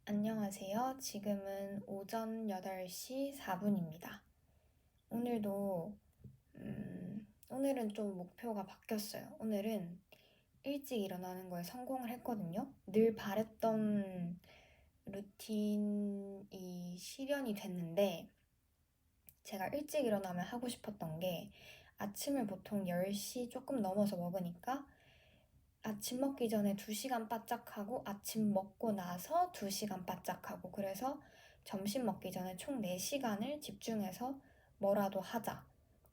안녕하세요. 지금은 오전 8시 4분입니다. 오늘은 좀 목표가 바뀌었어요. 오늘은 일찍 일어나는 거에 성공을 했거든요. 늘 바랬던 루틴이 실현이 됐는데, 제가 일찍 일어나면 하고 싶었던 게 아침을 보통 10시 조금 넘어서 먹으니까 아침 먹기 전에 2시간 바짝 하고 아침 먹고 나서 2시간 바짝 하고 그래서 점심 먹기 전에 총 4시간을 집중해서 뭐라도 하자.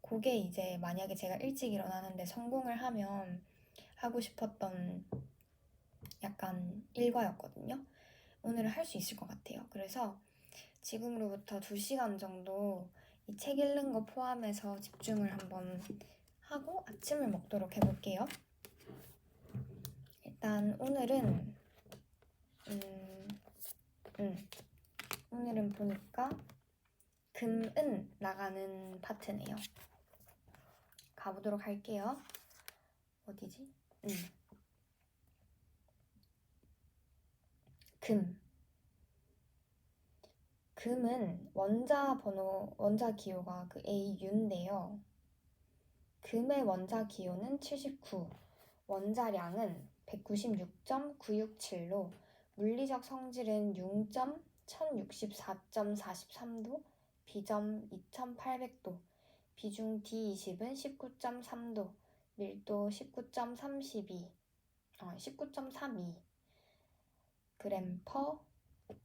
그게 이제 만약에 제가 일찍 일어나는데 성공을 하면 하고 싶었던 약간 일과였거든요. 오늘은 할 수 있을 것 같아요. 그래서 지금으로부터 2시간 정도 이 책 읽는 거 포함해서 집중을 한번 하고 아침을 먹도록 해볼게요. 일단 음, 오늘은 보니까 금은 나가는 파트네요. 가보도록 할게요. 어디지? 금. 금은 원자 기호가 그 AU인데요. 금의 원자 기호는 79, 원자량은 196.967로 물리적 성질은 융점 1064.43도, 비점 2800도, 비중 D20은 19.3도, 밀도 19.32g 퍼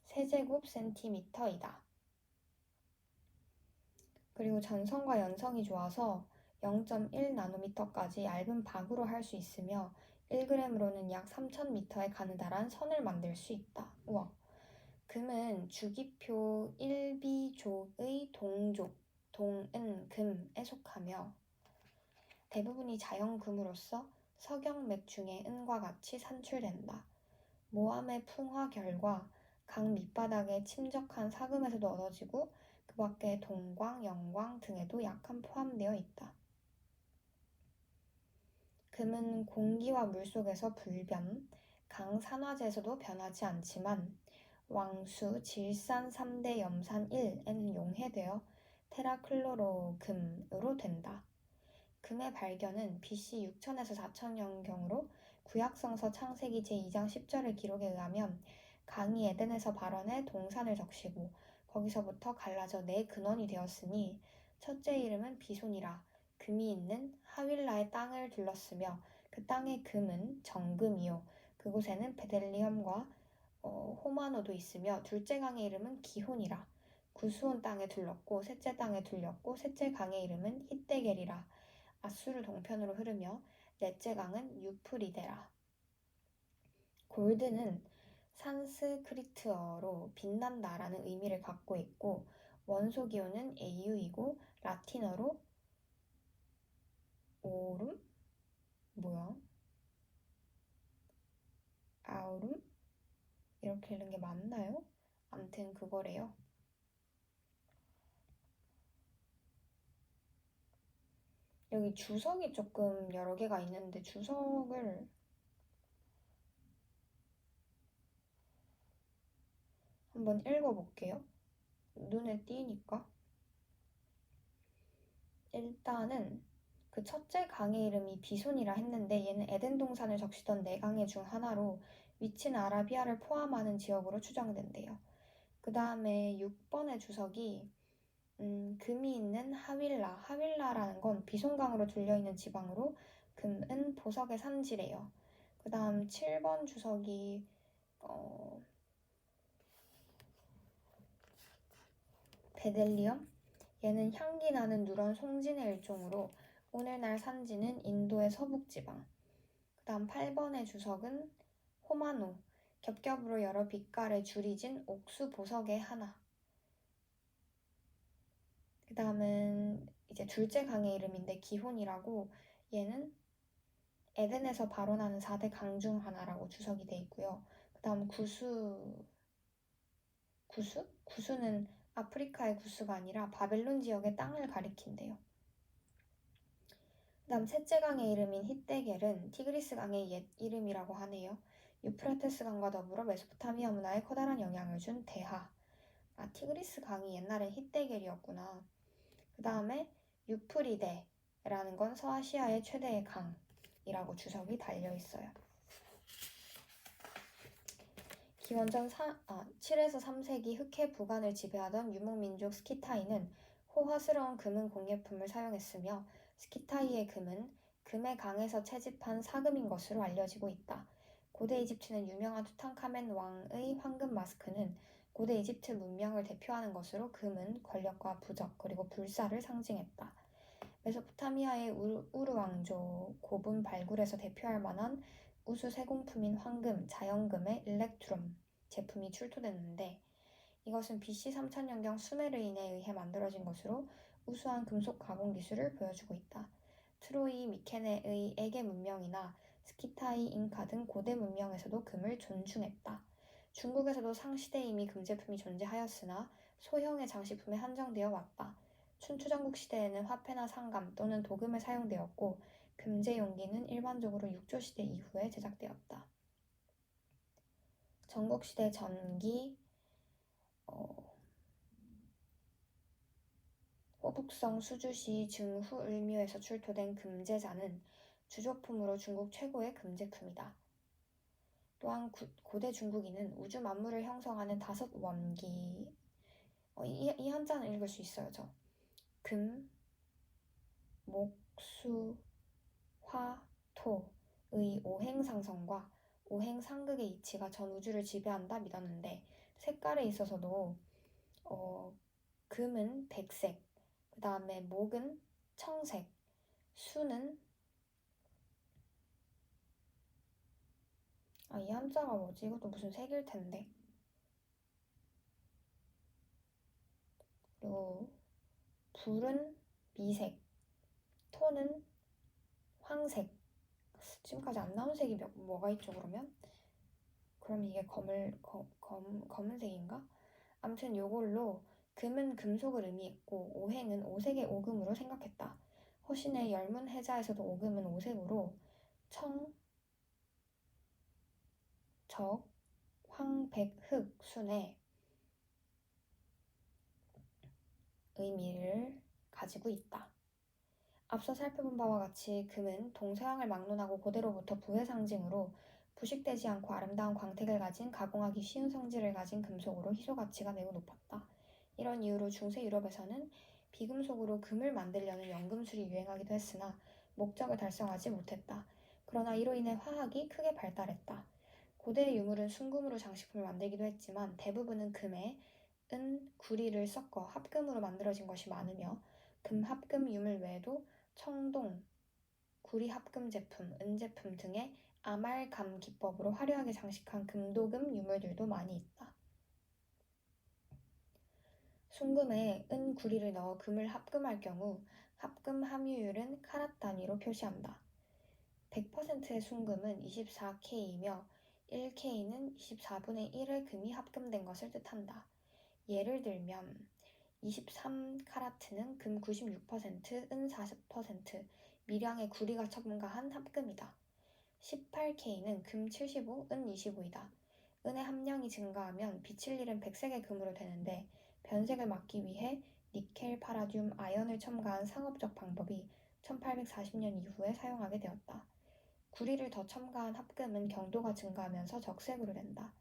세제곱 센티미터이다. 그리고 전성과 연성이 좋아서 0.1나노미터까지 얇은 박으로 할 수 있으며 1g으로는 약 3000m에 가느다란 선을 만들 수 있다. 우와. 금은 주기표 1B족의 동은 금에 속하며 대부분이 자연금으로서 석영맥 중에 은과 같이 산출된다. 모암의 풍화 결과 강 밑바닥에 침적한 사금에서도 얻어지고 그 밖에 동광, 영광 등에도 약간 포함되어 있다. 금은 공기와 물속에서 불변, 강 산화제에서도 변하지 않지만 왕수, 질산 3대 염산 1에는 용해되어 테라클로로금으로 된다. 금의 발견은 BC 6000에서 4000년경으로 구약성서 창세기 제2장 10절의 기록에 의하면 강이 에덴에서 발원해 동산을 적시고 거기서부터 갈라져 네 근원이 되었으니 첫째 이름은 비손이라 금이 있는 하윌라의 땅을 둘렀으며 그 땅의 금은 정금이요 그곳에는 베델리엄과 호마노도 있으며 둘째 강의 이름은 기혼이라 구스온 땅에 둘렀고 셋째 땅에 둘렸고 셋째 강의 이름은 히데겔이라 아수르 동편으로 흐르며 넷째 강은 유프리데라. 골드는 산스크리트어로 빛난다라는 의미를 갖고 있고 원소 기호는 AU이고 라틴어로 오름? 뭐야? 아우름? 이렇게 읽는 게 맞나요? 암튼 그거래요. 여기 주석이 조금 여러 개가 있는데 주석을 한번 읽어볼게요. 눈에 띄니까. 일단은 그 첫째 강의 이름이 비손이라 했는데 얘는 에덴 동산을 적시던 네 강의 중 하나로 위치는 아라비아를 포함하는 지역으로 추정된대요. 그 다음에 6번의 주석이 금이 있는 하윌라라는 건 비손강으로 둘려있는 지방으로 금은 보석의 산지래요. 그 다음 7번 주석이 베델리엄? 얘는 향기 나는 누런 송진의 일종으로 오늘날 산지는 인도의 서북지방. 그 다음 8번의 주석은 호마노, 겹겹으로 여러 빛깔의 줄이 진 옥수 보석의 하나. 그 다음은 이제 둘째 강의 이름인데 기혼이라고 얘는 에덴에서 발원하는 4대 강 중 하나라고 주석이 돼 있고요. 그 다음 구수는 아프리카의 구수가 아니라 바벨론 지역의 땅을 가리킨대요. 그 다음 셋째 강의 이름인 히데겔은 티그리스 강의 옛 이름이라고 하네요. 유프라테스 강과 더불어 메소포타미아 문화에 커다란 영향을 준 대하. 티그리스 강이 옛날엔 힛대겔이었구나. 그 다음에 유프리데라는 건 서아시아의 최대의 강이라고 주석이 달려있어요. 기원전 7에서 3세기 흑해 부간을 지배하던 유목민족 스키타이는 호화스러운 금은 공예품을 사용했으며 스키타이의 금은 금의 강에서 채집한 사금인 것으로 알려지고 있다. 고대 이집트는 유명한 투탕카멘 왕의 황금 마스크는 고대 이집트 문명을 대표하는 것으로 금은 권력과 부적 그리고 불사를 상징했다. 메소포타미아의 우르 왕조 고분 발굴에서 대표할 만한 우수 세공품인 황금, 자연금의 일렉트룸 제품이 출토됐는데 이것은 BC 3000년경 수메르인에 의해 만들어진 것으로 우수한 금속 가공 기술을 보여주고 있다. 트로이, 미케네의 에게 문명이나 스키타이, 잉카 등 고대 문명에서도 금을 존중했다. 중국에서도 상시대에 이미 금 제품이 존재하였으나 소형의 장식품에 한정되어 왔다. 춘추전국 시대에는 화폐나 상감 또는 도금에 사용되었고 금제 용기는 일반적으로 육조시대 이후에 제작되었다. 전국시대 전기, 호북성 수주시 증후을묘에서 출토된 금제자는 주조품으로 중국 최고의 금제품이다. 또한 고대 중국인은 우주 만물을 형성하는 5원기, 이 한자는 읽을 수 있어요. 금, 목, 수, 화, 토의 오행상성과 오행상극의 이치가 전 우주를 지배한다 믿었는데 색깔에 있어서도 금은 백색, 그 다음에 목은 청색, 수는 이 한자가 뭐지? 이것도 무슨 색일 텐데. 그리고 불은 미색, 토는 황색. 지금까지 안 나온 색이 뭐가 있죠 그러면? 그럼 이게 검은색인가? 아무튼 요걸로 금은 금속을 의미했고 오행은 오색의 오금으로 생각했다. 허신의 열문해자에서도 오금은 오색으로 청, 적, 황, 백, 흑 순의 의미를 가지고 있다. 앞서 살펴본 바와 같이 금은 동서양을 막론하고 고대로부터 부의 상징으로 부식되지 않고 아름다운 광택을 가진 가공하기 쉬운 성질을 가진 금속으로 희소 가치가 매우 높았다. 이런 이유로 중세 유럽에서는 비금속으로 금을 만들려는 연금술이 유행하기도 했으나 목적을 달성하지 못했다. 그러나 이로 인해 화학이 크게 발달했다. 고대의 유물은 순금으로 장식품을 만들기도 했지만 대부분은 금에 은, 구리를 섞어 합금으로 만들어진 것이 많으며 금 합금 유물 외에도 청동, 구리 합금 제품, 은 제품 등의 아말감 기법으로 화려하게 장식한 금도금 유물들도 많이 있다. 순금에 은, 구리를 넣어 금을 합금할 경우 합금 함유율은 카랏 단위로 표시한다. 100%의 순금은 24K이며 1K는 24분의 1의 금이 합금된 것을 뜻한다. 예를 들면 23카라트는 금 96%, 은 40%, 미량의 구리가 첨가한 합금이다. 18K는 금 75, 은 25이다. 은의 함량이 증가하면 빛을 잃은 백색의 금으로 되는데 변색을 막기 위해 니켈, 파라듐, 아연을 첨가한 상업적 방법이 1840년 이후에 사용하게 되었다. 구리를 더 첨가한 합금은 경도가 증가하면서 적색으로 된다.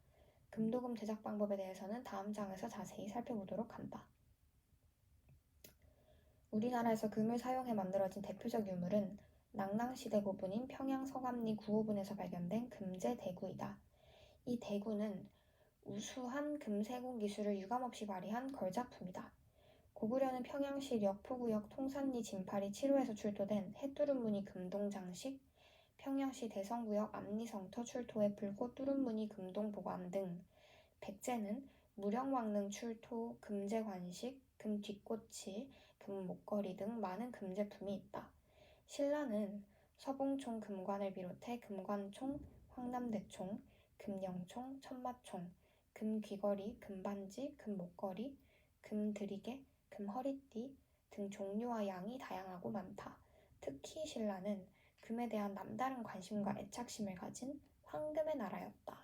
금도금 제작 방법에 대해서는 다음 장에서 자세히 살펴보도록 한다. 우리나라에서 금을 사용해 만들어진 대표적 유물은 낭낭시대 고분인 평양 서감리 9호분에서 발견된 금제 대구이다. 이 대구는 우수한 금세공 기술을 유감없이 발휘한 걸작품이다. 고구려는 평양시 력포구역 통산리 진파리 7호에서 출토된 해뚜름무늬 금동 장식, 평양시 대성구역 압리성터 출토의 불꽃 뚜름무늬 금동 보관 등 백제는 무령왕릉 출토 금제 관식, 금 뒷꼬치, 금 목걸이 등 많은 금 제품이 있다. 신라는 서봉총 금관을 비롯해 금관총, 황남대총, 금영총, 천마총, 금 귀걸이, 금반지, 금 목걸이, 금 드리개, 금 허리띠 등 종류와 양이 다양하고 많다. 특히 신라는 금에 대한 남다른 관심과 애착심을 가진 황금의 나라였다.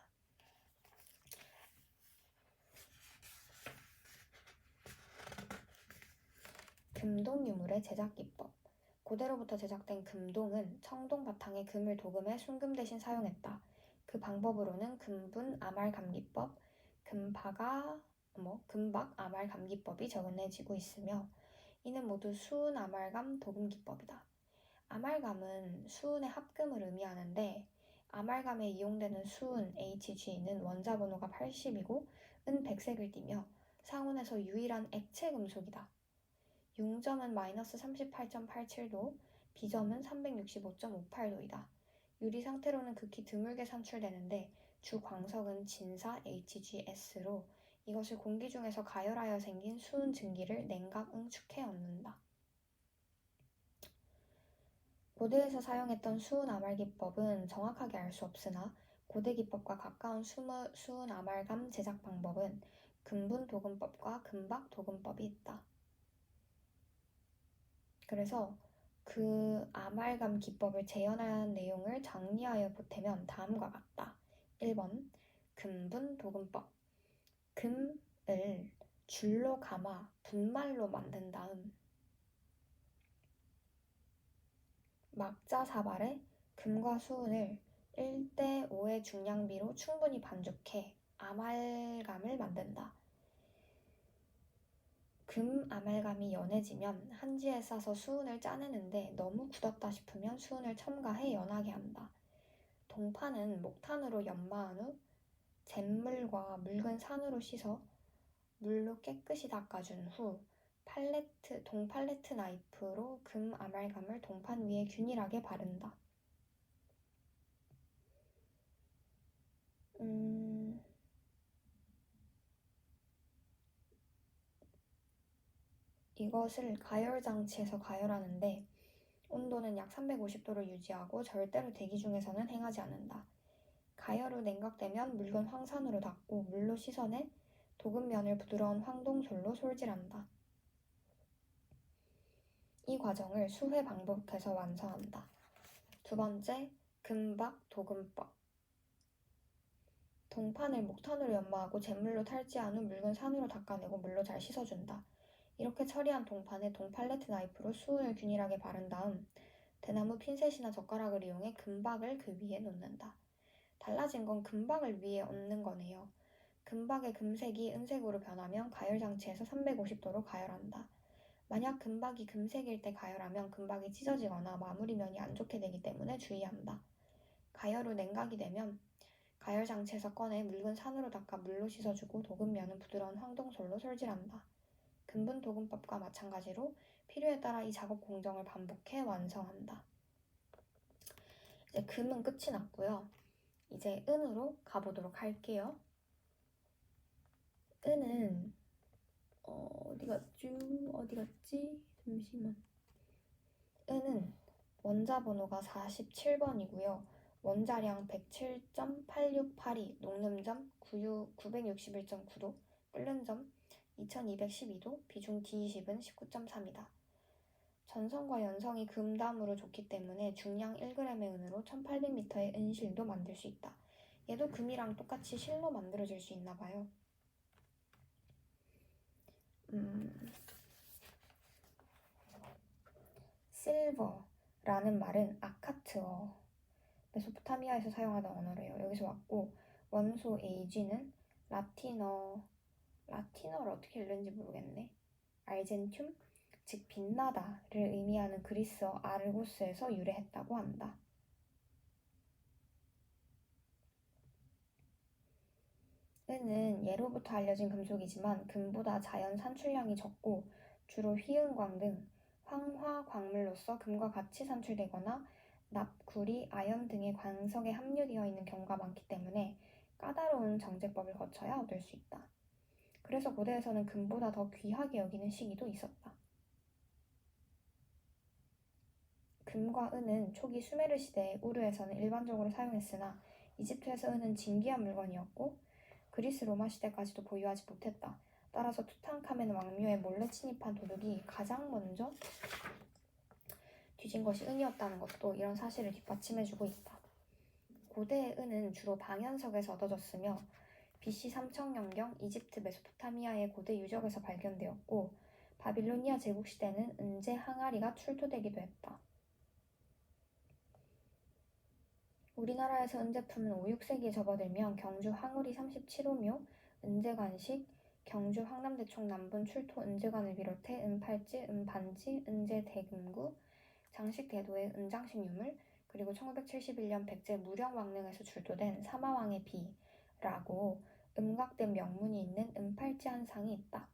금동 유물의 제작 기법. 고대로부터 제작된 금동은 청동 바탕에 금을 도금해 순금 대신 사용했다. 그 방법으로는 금분 아말감기법, 금박 아말감기법이 적용해지고 있으며 이는 모두 수은 아말감 도금 기법이다. 아말감은 수은의 합금을 의미하는데 아말감에 이용되는 수은 Hg는 원자 번호가 80이고 은 100색을 띠며 상온에서 유일한 액체 금속이다. 융점은 마이너스 38.87도, 비점은 365.58도이다. 유리 상태로는 극히 드물게 산출되는데 주 광석은 진사 HgS로 이것을 공기 중에서 가열하여 생긴 수은 증기를 냉각 응축해 얻는다. 고대에서 사용했던 수은 아말 기법은 정확하게 알 수 없으나 고대 기법과 가까운 수은 아말감 제작 방법은 금분 도금법과 금박 도금법이 있다. 그래서 그 아말감 기법을 재현한 내용을 정리하여 보태면 다음과 같다. 1번 금분 도금법. 금을 줄로 감아 분말로 만든 다음 막자사발에 금과 수은을 1대5의 중량비로 충분히 반죽해 아말감을 만든다. 금 아말감이 연해지면 한지에 싸서 수은을 짜내는데 너무 굳었다 싶으면 수은을 첨가해 연하게 한다. 동판은 목탄으로 연마한 후 잿물과 묽은 산으로 씻어 물로 깨끗이 닦아준 후 동팔레트 나이프로 금 아말감을 동판 위에 균일하게 바른다. 이것을 가열장치에서 가열하는데 온도는 약 350도를 유지하고 절대로 대기 중에서는 행하지 않는다. 가열 후 냉각되면 묽은 황산으로 닦고 물로 씻어내 도금면을 부드러운 황동솔로 솔질한다. 이 과정을 수회 반복해서 완성한다. 두 번째, 금박 도금법. 동판을 목탄으로 연마하고 잿물로 탈지한 후 묽은 산으로 닦아내고 물로 잘 씻어준다. 이렇게 처리한 동판에 동팔레트 나이프로 수은을 균일하게 바른 다음 대나무 핀셋이나 젓가락을 이용해 금박을 그 위에 놓는다. 달라진 건 금박을 위에 얹는 거네요. 금박의 금색이 은색으로 변하면 가열장치에서 350도로 가열한다. 만약 금박이 금색일 때 가열하면 금박이 찢어지거나 마무리면이 안 좋게 되기 때문에 주의한다. 가열 후 냉각이 되면 가열장치에서 꺼내 묽은 산으로 닦아 물로 씻어주고 도금면은 부드러운 황동솔로 솔질한다. 금분 도금법과 마찬가지로 필요에 따라 이 작업 공정을 반복해 완성한다. 이제 금은 끝이 났고요. 이제 은으로 가보도록 할게요. 은은 어디 갔지? 잠시만. 은은 원자 번호가 47번이고요. 원자량 107.868이, 녹는점 961.9도, 끓는 점 2212도, 비중 D20은 19.3이다. 전성과 연성이 금담으로 좋기 때문에 중량 1g의 은으로 1800m의 은실도 만들 수 있다. 얘도 금이랑 똑같이 실로 만들어질 수 있나 봐요. 실버라는 말은 아카트어, 메소포타미아에서 사용하던 언어래요. 여기서 왔고, 원소 Ag는 라틴어를 어떻게 읽는지 모르겠네. 알젠툼, 즉 빛나다를 의미하는 그리스어 아르고스에서 유래했다고 한다. 은은 예로부터 알려진 금속이지만 금보다 자연 산출량이 적고 주로 휘은광 등 황화 광물로서 금과 같이 산출되거나 납구리, 아연 등의 광석에 함유되어 있는 경우가 많기 때문에 까다로운 정제법을 거쳐야 얻을 수 있다. 그래서 고대에서는 금보다 더 귀하게 여기는 시기도 있었다. 금과 은은 초기 수메르 시대의 우르에서는 일반적으로 사용했으나 이집트에서 은은 진귀한 물건이었고 그리스 로마 시대까지도 보유하지 못했다. 따라서 투탕카멘 왕묘에 몰래 침입한 도둑이 가장 먼저 뒤진 것이 은이었다는 것도 이런 사실을 뒷받침해주고 있다. 고대의 은은 주로 방현석에서 얻어졌으며 BC 3000년경 이집트 메소포타미아의 고대 유적에서 발견되었고 바빌로니아 제국 시대는 은재 항아리가 출토되기도 했다. 우리나라에서 은제품은 5, 6세기에 접어들면 경주 항우리 37호묘, 은제관식, 경주 황남대총 남분 출토 은제관을 비롯해 은팔찌, 은반지, 은제대금구, 장식대도의 은장식 유물, 그리고 1971년 백제 무령왕릉에서 출토된 사마왕의 비라고 음각된 명문이 있는 은팔찌 한 쌍이 있다.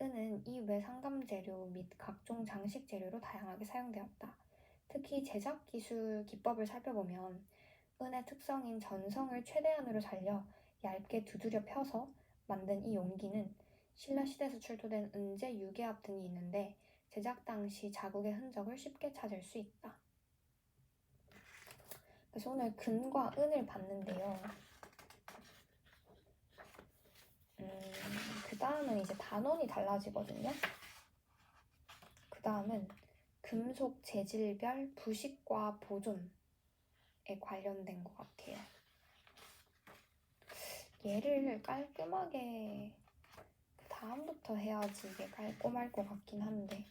은은 이외 상감재료 및 각종 장식 재료로 다양하게 사용되었다. 특히 제작 기법을 살펴보면 은의 특성인 전성을 최대한으로 살려 얇게 두드려 펴서 만든 이 용기는 신라시대에서 출토된 은제 유계압 등이 있는데 제작 당시 자국의 흔적을 쉽게 찾을 수 있다. 그래서 오늘 금과 은을 봤는데요. 그 다음은 이제 단원이 달라지거든요. 그 다음은 금속 재질별 부식과 보존에 관련된 것 같아요. 얘를 깔끔하게 그 다음부터 해야지 이게 깔끔할 것 같긴 한데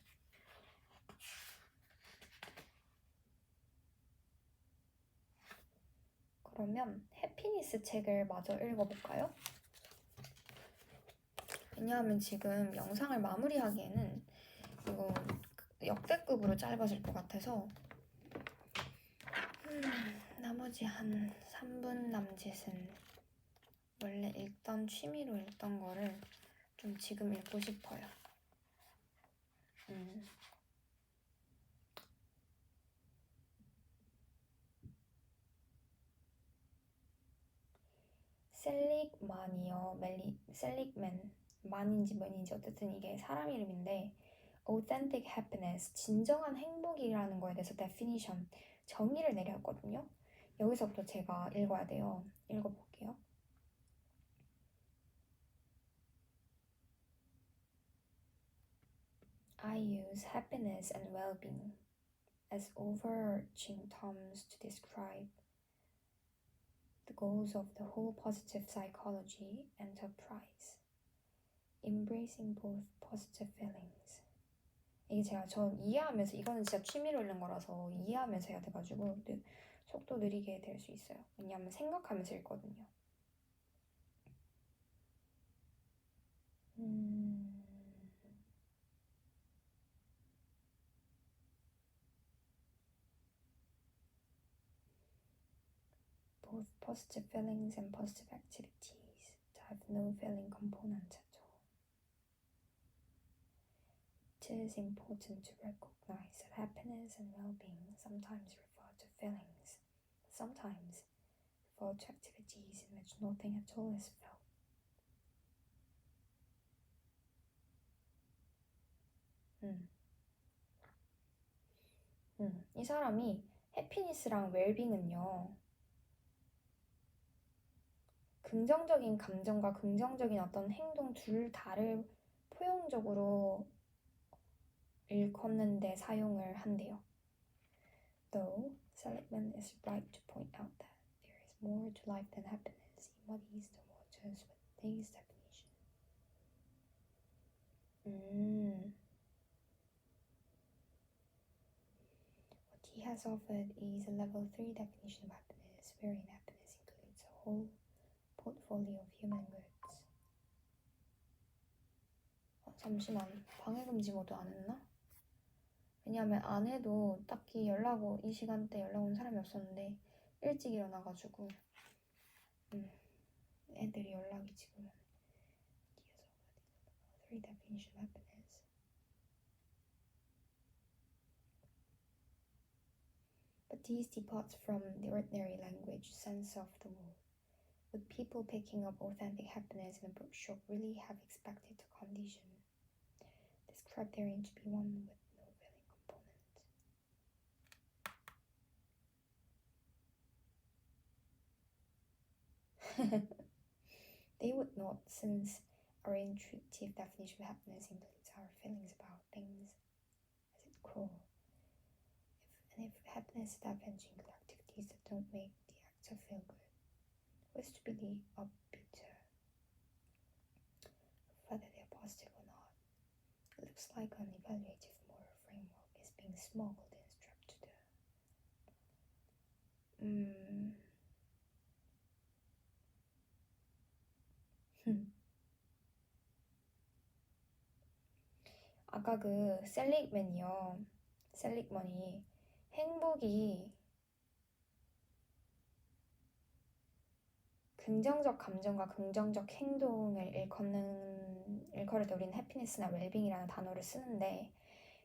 그러면 해피니스 책을 마저 읽어볼까요? 왜냐하면 지금 영상을 마무리하기에는 이거 역대급으로 짧아질 것 같아서 나머지 한 3분 남짓은 원래 취미로 읽던 거를 좀 지금 읽고 싶어요. 셀릭맨인지 뭐인지 어쨌든 이게 사람 이름인데 authentic happiness, 진정한 행복이라는 거에 대해서 definition, 정의를 내렸거든요. 여기서부터 제가 읽어야 돼요. 읽어볼게요. I use happiness and well-being as overarching terms to describe the goals of the whole positive psychology enterprise, embracing both positive feelings. 이게 전 이해하면서, 이거는 진짜 취미로 읽는 거라서 이해하면서 해야 돼가지고 속도 느리게 될 수 있어요. 왜냐하면 생각하면서 읽거든요. Both positive feelings and positive activities have no feeling component at all. It is important to recognize that happiness and well-being sometimes refer to feelings, sometimes refer to activities in which nothing at all is felt. 이 사람이 해피니스랑 웰빙은요, 긍정적인 감정과 긍정적인 어떤 행동 둘 다를 포용적으로 일컫는데 사용을 한대요. Though Seligman is right to point out that there is more to life than happiness, he muddies the waters with these definitions. What he has offered is a level 3 definition of happiness, wherein happiness includes a whole portfolio of human goods. 잠시만, 방해금지 모드 안 했나? 왜냐면 안 해도 딱히 이 시간대 연락 온 사람이 없었는데 일찍 일어나가지고 애들이 연락이 지금 three definition of happiness. But these departs from the ordinary language sense of the word. Would people picking up authentic happiness in a bookshop really have expected the condition described therein to be one with no feeling component? They would not, since our intuitive definition of happiness includes our feelings about things as its core. If happiness definition includes activities activities that don't make the actor feel good. What's to be the arbiter of whether they're positive or not? It looks like an evaluative moral framework is being smuggled and strapped to the 아까 그 셀릭먼이 행복이 긍정적 감정과 긍정적 행동을 일컬을 때 우리는 해피니스나 웰빙이라는 단어를 쓰는데,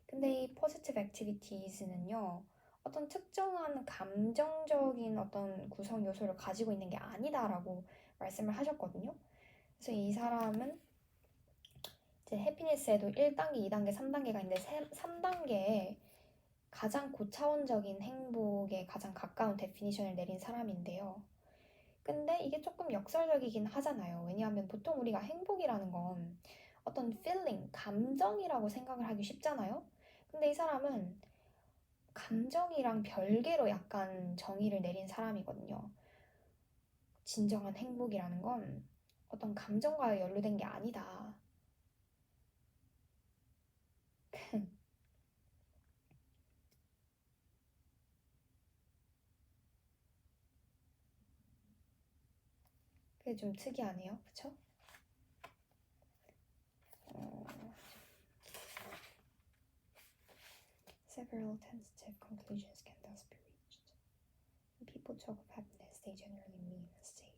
근데 이 positive activities는요, 어떤 특정한 감정적인 어떤 구성 요소를 가지고 있는 게 아니다라고 말씀을 하셨거든요. 그래서 이 사람은 이제 해피니스에도 1단계, 2단계, 3단계가 있는데 3단계에 가장 고차원적인 행복에 가장 가까운 데피니션을 내린 사람인데요. 근데 이게 조금 역설적이긴 하잖아요. 왜냐하면 보통 우리가 행복이라는 건 어떤 feeling, 감정이라고 생각을 하기 쉽잖아요. 근데 이 사람은 감정이랑 별개로 약간 정의를 내린 사람이거든요. 진정한 행복이라는 건 어떤 감정과 연루된 게 아니다. 그게 좀 특이하네요. 그쵸? Several tentative conclusions can thus be reached. When people talk of happiness, they generally mean a state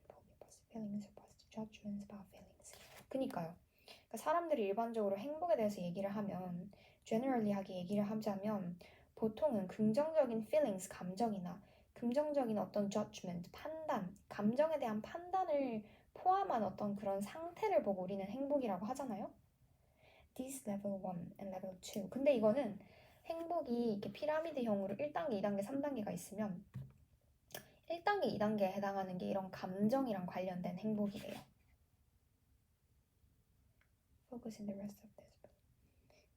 involving positive feelings or positive judgments about feelings. 그니까요. 그러니까 사람들이 일반적으로 행복에 대해서 얘기를 하면, generally하게 얘기를 하자면 보통은 긍정적인 feelings, 감정이나 긍정적인 어떤 judgment, 판단, 감정에 대한 판단을 포함한 어떤 그런 상태를 보고 우리는 행복이라고 하잖아요. This level 1 and level 2. 근데 이거는 행복이 이렇게 피라미드형으로 1단계, 2단계, 3단계가 있으면 1단계, 2단계에 해당하는 게 이런 감정이랑 관련된 행복이래요. Focus in the rest of this book.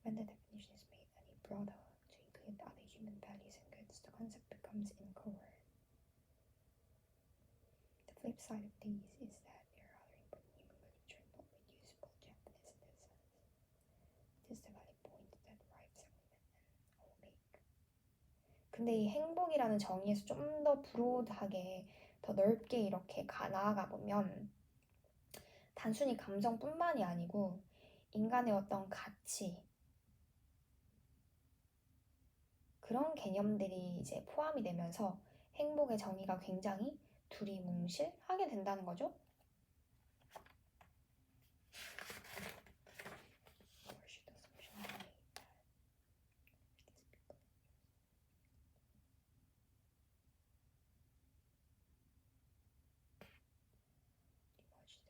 When the definition is made any broader to include other human values and goods, the concept becomes incoherent. The flip side of these is that there are other important human goods which are not reducible to happiness in this sense. This is the valid point that Rives and all make. 근데 이 행복이라는 정의에서 좀 더 브로드하게, 더 넓게 이렇게 나아가 보면 단순히 감정뿐만이 아니고 인간의 어떤 가치, 그런 개념들이 이제 포함이 되면서 행복의 정의가 굉장히 두리뭉실하게 된다는 거죠.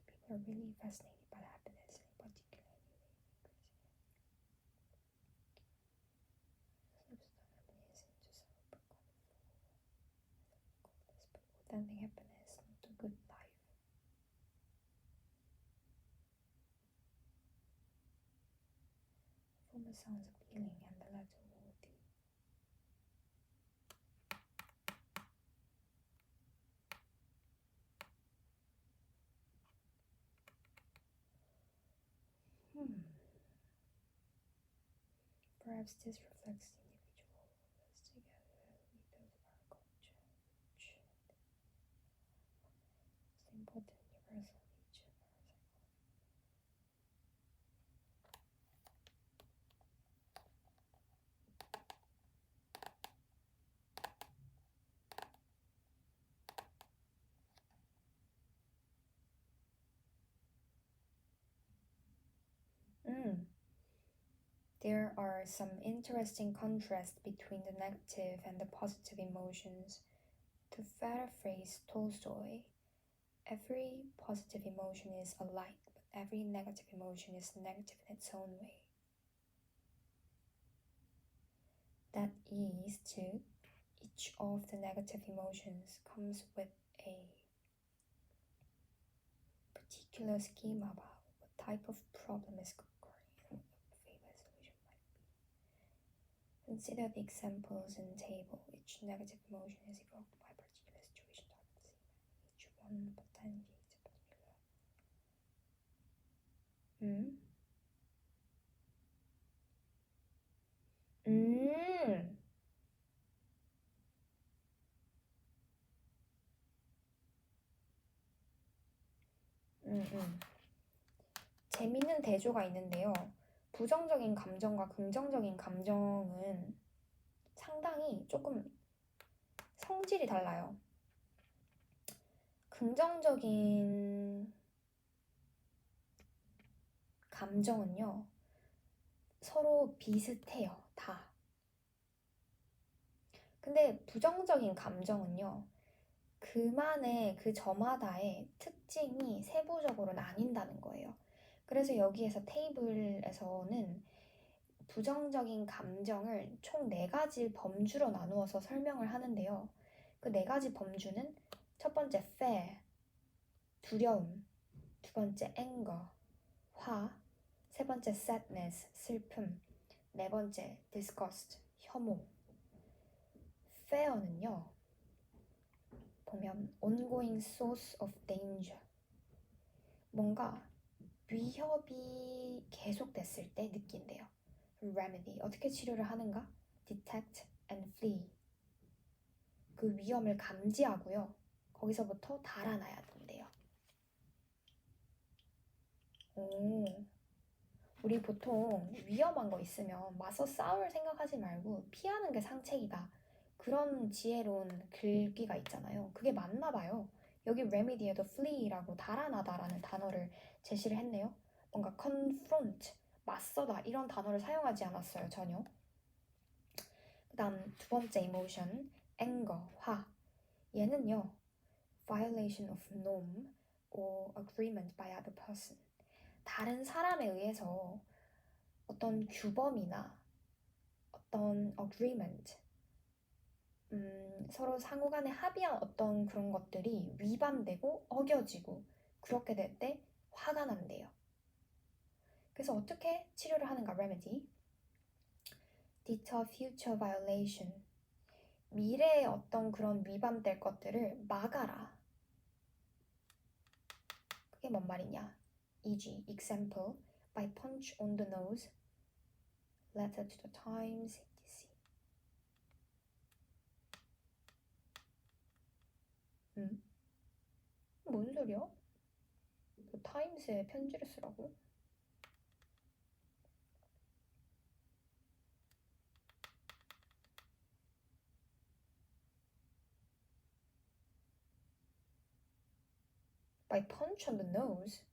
People are really fascinated by happiness, in particular. Withholding happiness, not a good life. The former sounds appealing and the latter worthy. Perhaps this reflects the individual as together with those of our culture, which is the important universal feature of our psychology. There are some interesting contrasts between the negative and the positive emotions. To paraphrase Tolstoy, every positive emotion is alike, but every negative emotion is negative in its own way. That is, to each of the negative emotions comes with a particular schema about what type of problem is occurring and what the favorite solution might be. Consider the examples in table. Each negative emotion is evoked by a particular situation. Each one potentiates a particular. 음. 음. 재밌는 대조가 있는데요. 부정적인 감정과 긍정적인 감정은 상당히 조금 성질이 달라요. 긍정적인 감정은요, 서로 비슷해요, 다. 근데 부정적인 감정은요, 그만의 그 저마다의 특징이 세부적으로 나뉜다는 거예요. 그래서 여기에서 테이블에서는 부정적인 감정을 총 4가지 범주로 나누어서 설명을 하는데요. 그 4가지 범주는 첫 번째 fear, 두려움, 두 번째 anger, 화, 세 번째 sadness, 슬픔, 네 번째 disgust, 혐오. fear는요, 보면 ongoing source of danger, 뭔가 위협이 계속됐을 때 느낀대요. remedy, 어떻게 치료를 하는가? detect and flee, 그 위험을 감지하고요. 거기서부터 달아나야 된대요. 오, 우리 보통 위험한 거 있으면 맞서 싸울 생각하지 말고 피하는 게 상책이다. 그런 지혜로운 글귀가 있잖아요. 그게 맞나 봐요. 여기 remedy에도 flee라고 달아나다라는 단어를 제시를 했네요. 뭔가 confront, 맞서다 이런 단어를 사용하지 않았어요, 전혀. 그 다음 두 번째 emotion, anger, 화. 얘는요, violation of norm or agreement by other person. 다른 사람에 의해서 어떤 규범이나 어떤 agreement, 서로 상호 간에 합의한 어떤 그런 것들이 위반되고 어겨지고 그렇게 될 때 화가 난대요. 그래서 어떻게 치료를 하는가? remedy. deter future violation. 미래에 어떤 그런 위반될 것들을 막아라. 그게 뭔 말이냐? e.g. example by punch on the nose, letter to the Times, etc. 뭔 소리야? 그 타임스에 편지를 쓰라고? By punch on the nose?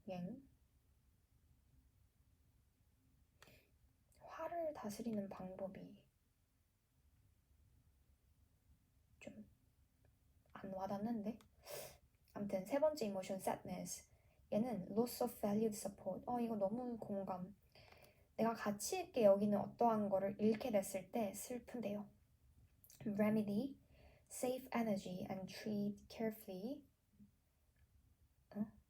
엥? 화를 다스리는 방법이 좀 안 와닿는데? 아무튼 세 번째 이모션 sadness. 얘는 loss of valued support. 이거 너무 공감. 내가 가치 있게 여기는 어떠한 거를 잃게 됐을 때 슬픈데요. remedy, save energy and treat carefully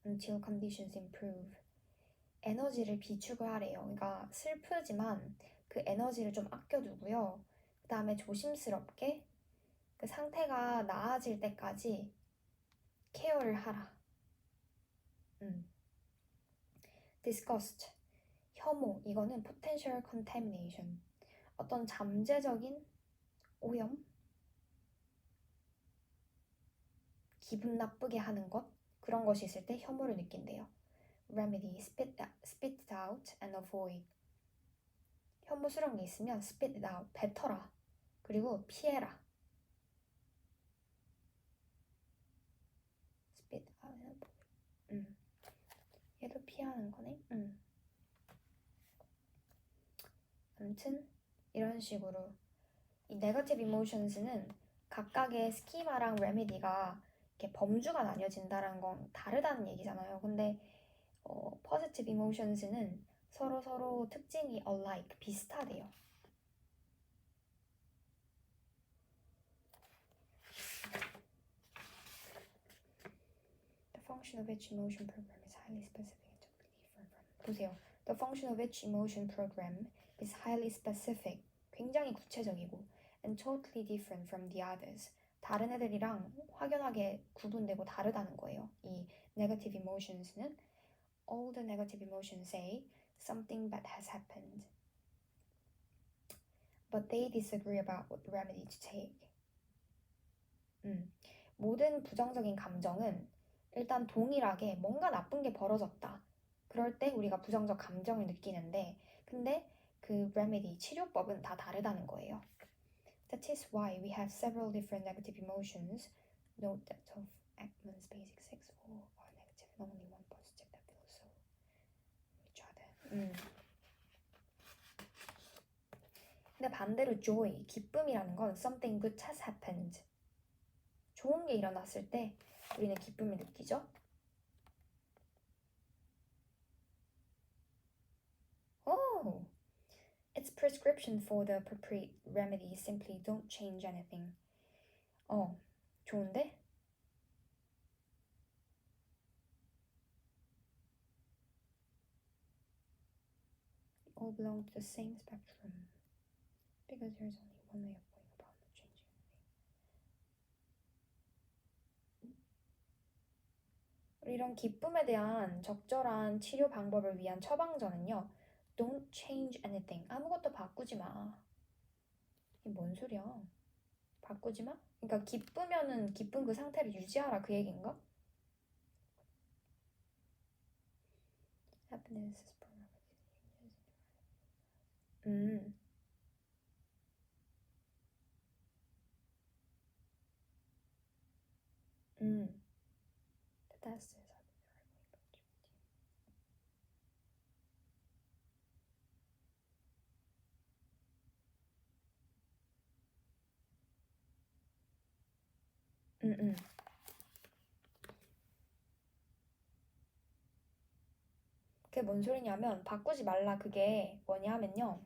until conditions improve. 에너지를 비축을 하래요. 그러니까 슬프지만 그 에너지를 좀 아껴두고요. 그 다음에 조심스럽게 그 상태가 나아질 때까지 케어를 하라. disgust, 혐오. 이거는 potential contamination. 어떤 잠재적인 오염? 기분 나쁘게 하는 것? 그런 것이 있을 때 혐오를 느낀대요. remedy, spit it out and avoid. 혐오스러운 게 있으면 spit it out, 뱉어라. 그리고 피해라. spit it out and avoid. 얘도 피하는 거네. 아무튼 이런 식으로 이 네거티브 이모션스는 각각의 스키마랑 레미디가 이렇게 범주가 나뉘어진다는 건 다르다는 얘기잖아요. 근데 포지티브 이모션스는 서로 특징이 alike, 비슷하대요. The function of each emotion program is highly specific and totally different from. 보세요. The function of each emotion program is highly specific, 굉장히 구체적이고, and totally different from the others. 다른 애들이랑 확연하게 구분되고 다르다는 거예요. 이 negative emotions는 all the negative emotions say something bad has happened. But they disagree about what remedy to take. 모든 부정적인 감정은 일단 동일하게 뭔가 나쁜 게 벌어졌다. 그럴 때 우리가 부정적 감정을 느끼는데 근데 그 remedy, 치료법은 다 다르다는 거예요. That is why we have several different negative emotions. Note that of Ekman's basic six, all are negative and only one positive that feels so each other. 근데 반대로 joy, 기쁨이라는 건 something good has happened. 좋은 게 일어났을 때 우리는 기쁨을 느끼죠. Oh, its prescription for the appropriate remedy simply don't change anything. 좋은데? All belong to the same spectrum because there's only one way of going about not changing anything. 이런 기쁨에 대한 적절한 치료 방법을 위한 처방전은요. Don't change anything. 아무것도 바꾸지 마. 이게 뭔 소리야? 바꾸지 마? 그러니까 기쁘면은 기쁜 그 상태를 유지하라 그 얘기인가? Happiness is part of it. That's it. 그게 뭔 소리냐면 바꾸지 말라 그게 뭐냐 하면요.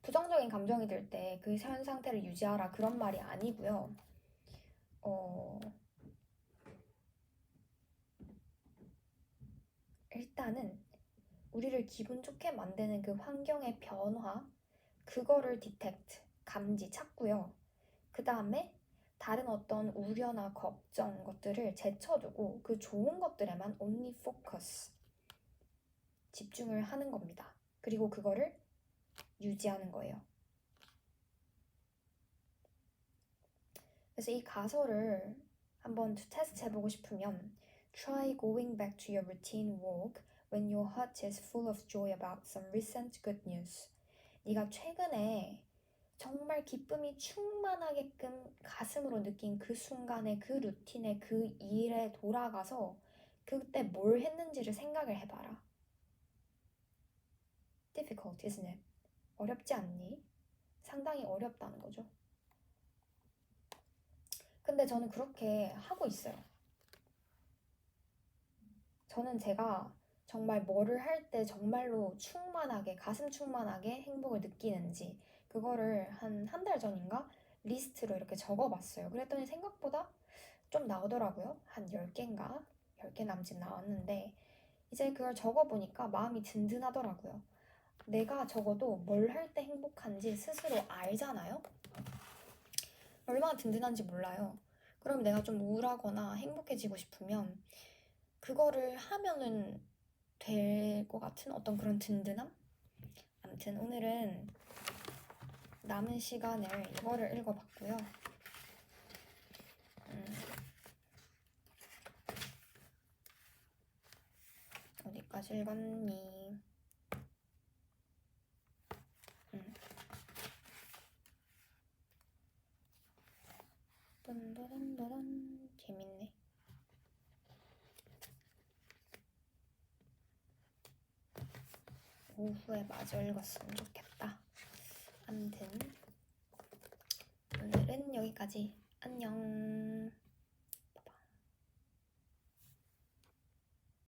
부정적인 감정이 들 때 그 현 상태를 유지하라 그런 말이 아니고요. 일단은 우리를 기분 좋게 만드는 그 환경의 변화 그거를 디텍트, 감지, 찾고요. 그 다음에 다른 어떤 우려나 걱정 것들을 제쳐두고 그 좋은 것들에만 only focus 집중을 하는 겁니다. 그리고 그거를 유지하는 거예요. 그래서 이 가설을 한번 테스트 해보고 싶으면 Try going back to your routine walk when your heart is full of joy about some recent good news. 네가 최근에 정말 기쁨이 충만하게끔 가슴으로 느낀 그 순간에 그 루틴에 그 일에 돌아가서 그때 뭘 했는지를 생각을 해봐라. Difficult, isn't it? 어렵지 않니? 상당히 어렵다는 거죠. 근데 저는 그렇게 하고 있어요. 저는 제가 정말 뭐를 할 때 정말로 충만하게, 가슴 충만하게 행복을 느끼는지 그거를 한 달 전인가 리스트로 이렇게 적어봤어요. 그랬더니 생각보다 좀 나오더라고요. 한 10개인가? 10개 남짓 나왔는데 이제 그걸 적어보니까 마음이 든든하더라고요. 내가 적어도 뭘 할 때 행복한지 스스로 알잖아요? 얼마나 든든한지 몰라요. 그럼 내가 좀 우울하거나 행복해지고 싶으면 그거를 하면은 될 것 같은 어떤 그런 든든함? 아무튼 오늘은 남은 시간을 이거를 읽어봤고요. 어디까지 읽었니? 딴따단따단 재밌네. 오후에 마저 읽었으면 좋겠다. 아무튼 오늘은 여기까지. 안녕.